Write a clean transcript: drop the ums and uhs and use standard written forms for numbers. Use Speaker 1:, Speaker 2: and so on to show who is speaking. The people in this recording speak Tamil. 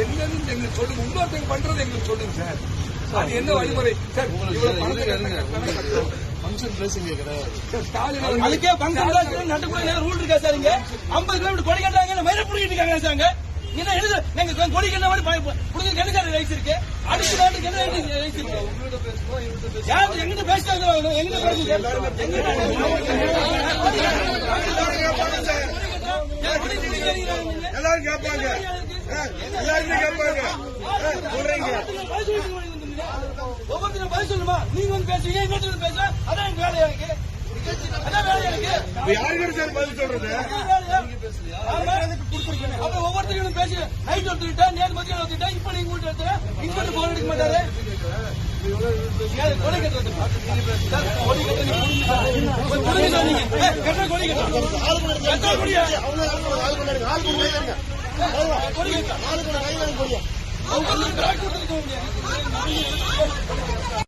Speaker 1: என்னன்னு எங்களுக்கு சொல்லுங்க. இன்னொருத்தங்க பண்றது எங்களுக்கு சொல்லுங்க சார். அது என்ன வழிமுறை சார்?
Speaker 2: அதுக்கே பங்கன் நட்டுக்குள்ள ரூல் இருக்கா சார்? இங்க 50 கிலோமீட்டர் கொடி கட்டாங்க, மயிரை புடிக்கிட்டு இருக்காங்க சார். என்ன எழுது நீங்க கொடி கட்ட மாதிரி புடிக்க என்ன ரைஸ் இருக்கு? அடுத்த நாட்டுக்கு என்ன ரைஸ் இருக்கு? யாரு எங்கிட்ட பேசுறாங்க? எங்கிட்ட பேசுங்க?
Speaker 1: எல்லாரும் கேட்பாங்க, எல்லாருமே கேட்பாங்க.
Speaker 2: ஒவ்வொருத்தரும் பதில் சொல்லுமா? நீங்க வந்து பேசுவீங்க, இன்னொருத்தர் பேச. அதான் எங்க வேலை. எனக்கு அதான் வேலை. எனக்கு
Speaker 1: யாருக்கு சார் பதில் சொல்றது?
Speaker 2: அப்ப ஒவ்வொருத்தரும் பேச. நைட் ஒருத்தருட்டா, நேற்று மதியம் ஒருத்தருட்டா, இப்ப நீங்க கூட ஒருத்தர் இங்கிட்டு போன் எடுக்க மாட்டாரு. கொலை கட்டுறது கொடி கட்ட கொடி கட்ட கொடியா கொடி கட்ட